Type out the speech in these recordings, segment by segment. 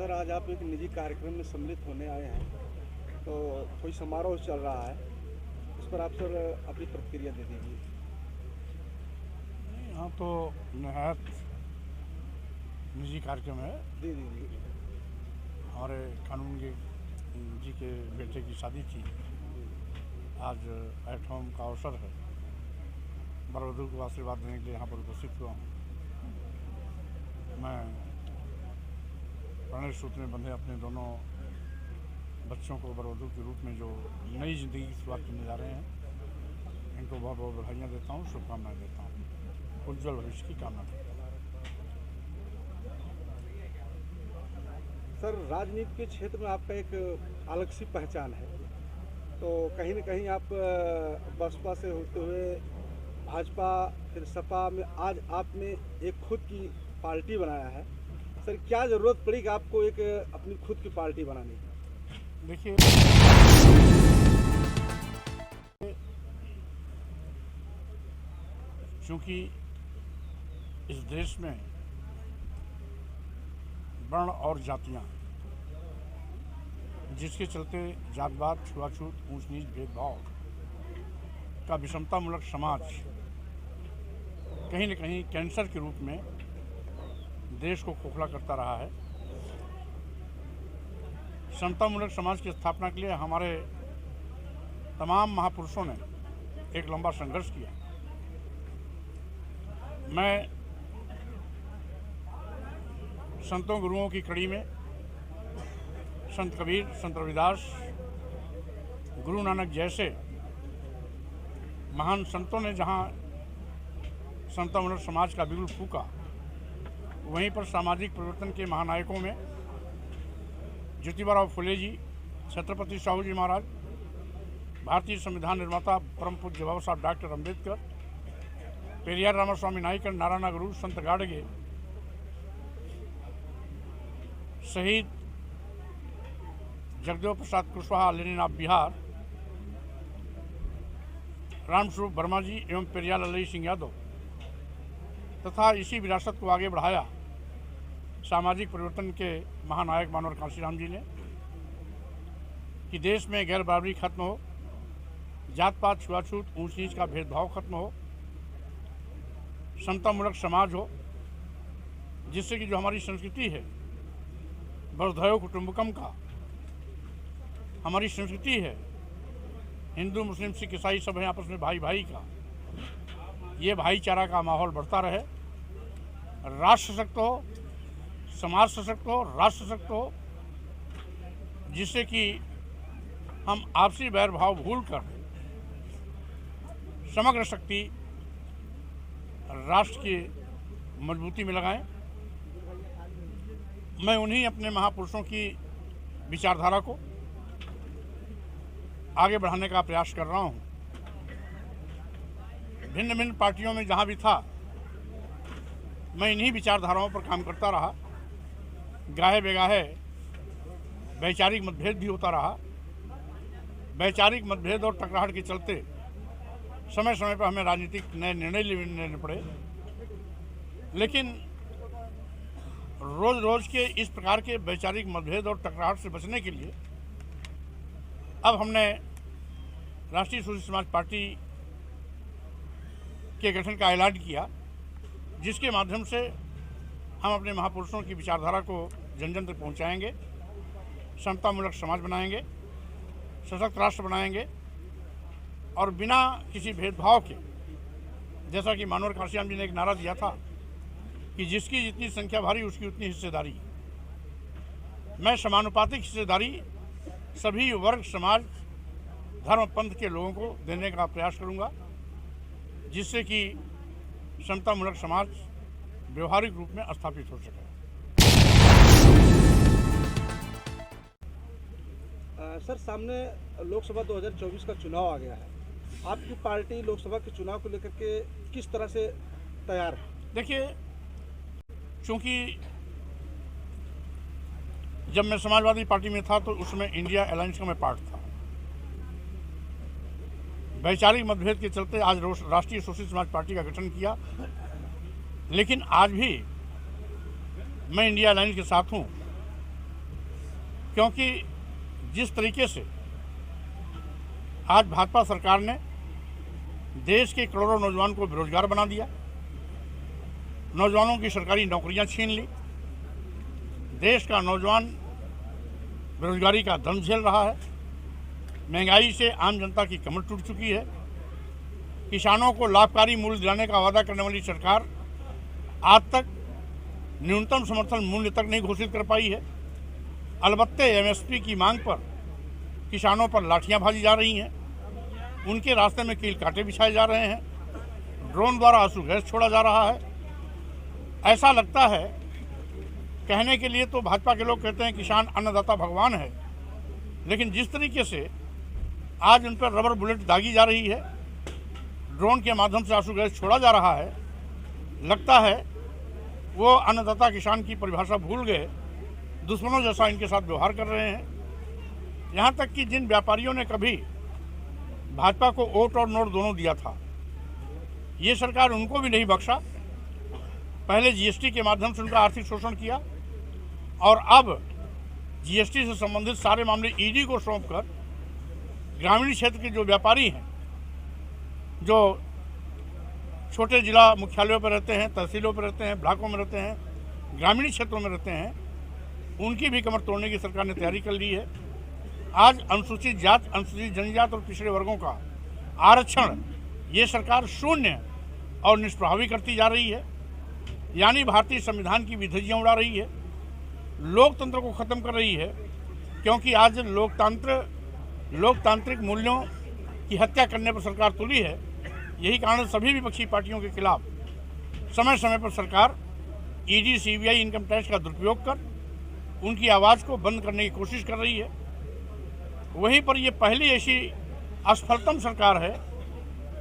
Sir, आज आप एक निजी कार्यक्रम में सम्मिलित होने आए हैं, तो कोई समारोह चल रहा है, उस पर आप सर अपनी प्रतिक्रिया दे दीजिए। यहाँ तो नहायत निजी कार्यक्रम है। दे दीजिए। हमारे कानून के जी के बेटे की शादी थी। आज एट होम का अवसर है। वरवधू को आशीर्वाद देने के लिए यहाँ पर उपस्थित हुआ हूँ। मैं प्रणय सूत्र में बंधे अपने दोनों बच्चों को वरवधू के रूप में जो नई ज़िंदगी की शुरुआत करने जा रहे हैं, इनको बहुत बहुत बधाइयाँ देता हूँ, शुभकामनाएं देता हूँ। उज्जवल भविष्य की कामना करता हूँ। सर, राजनीति के क्षेत्र में आपका एक अलग सी पहचान है, तो कहीं न कहीं आप बसपा से होते हुए भाजपा, फिर सपा में आज आपने एक खुद की पार्टी बनाया है। सर, क्या ज़रूरत पड़ी कि आपको एक अपनी खुद की पार्टी बनाने की? देखिए, चूँकि इस देश में वर्ण और जातियाँ, जिसके चलते जातवाद, छुआछूत, ऊंच नीच, भेदभाव का विषमतामूलक समाज कहीं न कहीं कैंसर के रूप में देश को खोखला करता रहा है। समतामूलक समाज की स्थापना के लिए हमारे तमाम महापुरुषों ने एक लंबा संघर्ष किया। मैं संतों गुरुओं की कड़ी में संत कबीर, संत रविदास, गुरु नानक जैसे महान संतों ने जहाँ समतामूलक समाज का बिगुल फूका, वहीं पर सामाजिक परिवर्तन के महानायकों में ज्योतिबा फुले जी, छत्रपति साहू जी महाराज, भारतीय संविधान निर्माता परम पूज्य बाबा साहब डॉक्टर अम्बेडकर, पेरियार रामास्वामी नाइकर, नारायण गुरु, संत गाडगे, शहीद जगदेव प्रसाद कुशवाहा, लेनिन ऑफ बिहार, रामस्वरूप वर्मा जी एवं पेरियार लल्लई सिंह यादव तथा इसी विरासत को आगे बढ़ाया सामाजिक परिवर्तन के महानायक मानवर कांशीराम जी ने कि देश में गैर बराबरी खत्म हो, जात पात, छुआछूत, ऊंच नीच का भेदभाव खत्म हो, समतामूलक समाज हो, जिससे कि जो हमारी संस्कृति है वसुधैव कुटुंबकम का, हमारी संस्कृति है हिंदू, मुस्लिम, सिख, ईसाई सब हैं आपस में भाई भाई का, ये भाईचारा का माहौल बढ़ता रहे, राष्ट्र सशक्त हो, समाज सशक्त हो, राष्ट्र सशक्त हो, जिससे कि हम आपसी बैर भाव भूलकर समग्र शक्ति राष्ट्र की मजबूती में लगाएं। मैं उन्हीं अपने महापुरुषों की विचारधारा को आगे बढ़ाने का प्रयास कर रहा हूं। भिन्न भिन्न पार्टियों में जहां भी था, मैं इन्हीं विचारधाराओं पर काम करता रहा। गाहे बेगाहे वैचारिक मतभेद भी होता रहा। वैचारिक मतभेद और टकराहट के चलते समय समय पर हमें राजनीतिक नए निर्णय लेने पड़े, लेकिन रोज रोज के इस प्रकार के वैचारिक मतभेद और टकराहट से बचने के लिए अब हमने राष्ट्रीय सोशलिस्ट समाज पार्टी के गठन का ऐलान किया, जिसके माध्यम से हम अपने महापुरुषों की विचारधारा को जन जन तक पहुँचाएँगे, समतामूलक समाज बनाएंगे, सशक्त राष्ट्र बनाएंगे और बिना किसी भेदभाव के, जैसा कि मानवर कांशीराम जी ने एक नारा दिया था कि जिसकी जितनी संख्या भारी उसकी उतनी हिस्सेदारी। मैं समानुपातिक हिस्सेदारी सभी वर्ग, समाज, धर्म, पंथ के लोगों को देने का प्रयास करूंगा, जिससे कि समतामूलक समाज व्यवहारिक रूप में स्थापित हो सके। सर, सामने लोकसभा 2024 का चुनाव आ गया है। आपकी पार्टी लोकसभा के चुनाव को लेकर के किस तरह से तैयार है? देखिए, चूँकि जब मैं समाजवादी पार्टी में था तो उसमें इंडिया अलायंस का मैं पार्ट था। वैचारिक मतभेद के चलते आज राष्ट्रीय सोशलिस्ट समाज पार्टी का गठन किया, लेकिन आज भी मैं इंडिया अलायंस के साथ हूँ क्योंकि जिस तरीके से आज भाजपा सरकार ने देश के करोड़ों नौजवान को बेरोजगार बना दिया, नौजवानों की सरकारी नौकरियां छीन ली, देश का नौजवान बेरोजगारी का दंड झेल रहा है, महंगाई से आम जनता की कमर टूट चुकी है, किसानों को लाभकारी मूल्य दिलाने का वादा करने वाली सरकार आज तक न्यूनतम समर्थन मूल्य तक नहीं घोषित कर पाई है। अलबत्ते एमएसपी की मांग पर किसानों पर लाठियां भाजी जा रही हैं, उनके रास्ते में कील कांटे बिछाए जा रहे हैं, ड्रोन द्वारा आंसू गैस छोड़ा जा रहा है। ऐसा लगता है, कहने के लिए तो भाजपा के लोग कहते हैं किसान अन्नदाता भगवान है, लेकिन जिस तरीके से आज उन पर रबर बुलेट दागी जा रही है, ड्रोन के माध्यम से आंसू गैस छोड़ा जा रहा है, लगता है वो अन्नदाता किसान की परिभाषा भूल गए, दुश्मनों जैसा इनके साथ व्यवहार कर रहे हैं। यहाँ तक कि जिन व्यापारियों ने कभी भाजपा को वोट और नोट दोनों दिया था, ये सरकार उनको भी नहीं बख्शा। पहले जीएसटी के माध्यम से उनका आर्थिक शोषण किया और अब जीएसटी से संबंधित सारे मामले ईडी को सौंपकर ग्रामीण क्षेत्र के जो व्यापारी हैं, जो छोटे जिला मुख्यालयों पर रहते हैं, तहसीलों पर रहते हैं, ब्लॉकों में रहते हैं, ग्रामीण क्षेत्रों में रहते हैं, उनकी भी कमर तोड़ने की सरकार ने तैयारी कर ली है। आज अनुसूचित जात, अनुसूचित जनजाति और पिछड़े वर्गों का आरक्षण ये सरकार शून्य और निष्प्रभावी करती जा रही है, यानी भारतीय संविधान की विधजियाँ उड़ा रही है, लोकतंत्र को ख़त्म कर रही है। क्योंकि आज लोकतांत्रिक मूल्यों की हत्या करने पर सरकार तुली है। यही कारण सभी विपक्षी पार्टियों के खिलाफ समय समय पर सरकार ईडी, सीबीआई, इनकम टैक्स का दुरुपयोग कर उनकी आवाज़ को बंद करने की कोशिश कर रही है। वहीं पर ये पहली ऐसी असफलतम सरकार है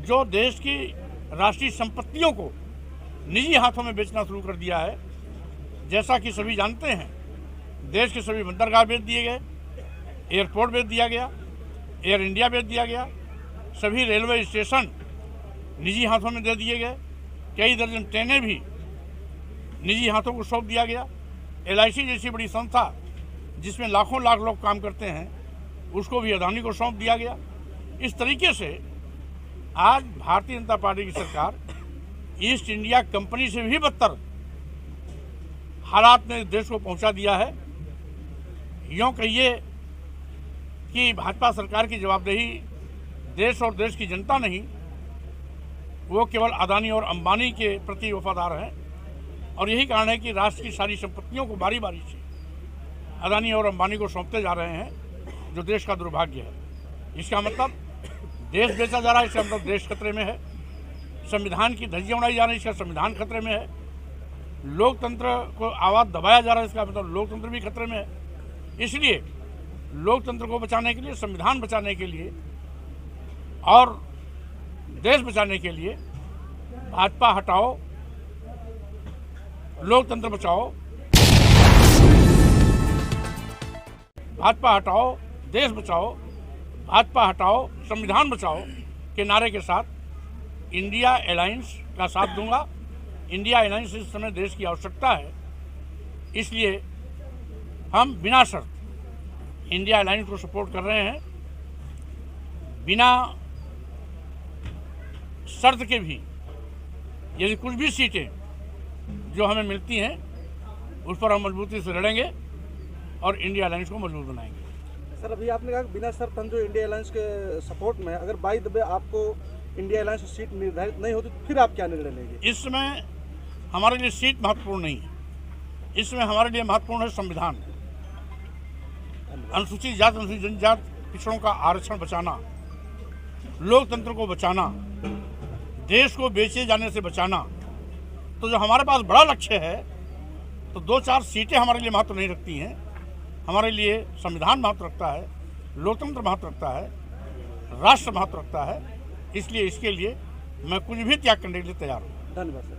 जो देश की राष्ट्रीय संपत्तियों को निजी हाथों में बेचना शुरू कर दिया है। जैसा कि सभी जानते हैं, देश के सभी बंदरगाह बेच दिए गए, एयरपोर्ट बेच दिया गया, एयर इंडिया बेच दिया गया, सभी रेलवे स्टेशन निजी हाथों में दे दिए गए, कई दर्जन ट्रेनें भी निजी हाथों को सौंप दिया गया। LIC जैसी बड़ी संस्था जिसमें लाखों लाख लोग काम करते हैं, उसको भी अदानी को सौंप दिया गया। इस तरीके से आज भारतीय जनता पार्टी की सरकार ईस्ट इंडिया कंपनी से भी बदतर हालात में देश को पहुंचा दिया है। यूँ कहिए कि भाजपा सरकार की जवाबदेही देश और देश की जनता नहीं, वो केवल अदानी और अंबानी के प्रति वफादार हैं। और यही कारण है कि राष्ट्र की सारी संपत्तियों को बारी बारी से अदानी और अंबानी को सौंपते जा रहे हैं, जो देश का दुर्भाग्य है। इसका मतलब देश बेचा जा रहा है, इसका मतलब देश खतरे में है। संविधान की धज्जियां उड़ाई जा रही है, इसका संविधान खतरे में है। लोकतंत्र को आवाज़ दबाया जा रहा है, इसका मतलब लोकतंत्र भी खतरे में है। इसलिए लोकतंत्र को बचाने के लिए, संविधान बचाने के लिए और देश बचाने के लिए भाजपा हटाओ, लोकतंत्र बचाओ, भाजपा हटाओ, देश बचाओ, भाजपा हटाओ, संविधान बचाओ के नारे के साथ इंडिया अलायंस का साथ दूंगा। इंडिया अलायंस इस समय देश की आवश्यकता है, इसलिए हम बिना शर्त इंडिया अलायंस को सपोर्ट कर रहे हैं। बिना शर्त के भी यदि कुछ भी सीटें जो हमें मिलती हैं, उस पर हम मजबूती से लड़ेंगे और इंडिया अलायंस को मजबूत बनाएंगे। सर, अभी आपने कहा बिना शर्त हम जो इंडिया अलायंस के सपोर्ट में, अगर बाई द वे आपको इंडिया अलायंस की सीट निर्धारित नहीं होती तो फिर आप क्या निर्णय लेंगे? इस समय हमारे लिए सीट महत्वपूर्ण नहीं है, इस समय हमारे लिए महत्वपूर्ण है संविधान। अनुसूचित जाति, अनुसूचित जनजाति, पिछड़ों का आरक्षण बचाना, लोकतंत्र को बचाना, देश को बेचे जाने से बचाना। तो जो हमारे पास बड़ा लक्ष्य है, तो 2-4 सीटें हमारे लिए महत्व नहीं रखती हैं। हमारे लिए संविधान महत्व रखता है, लोकतंत्र महत्व रखता है, राष्ट्र महत्व रखता है। इसलिए इसके लिए मैं कुछ भी त्याग करने के लिए तैयार हूँ। धन्यवाद।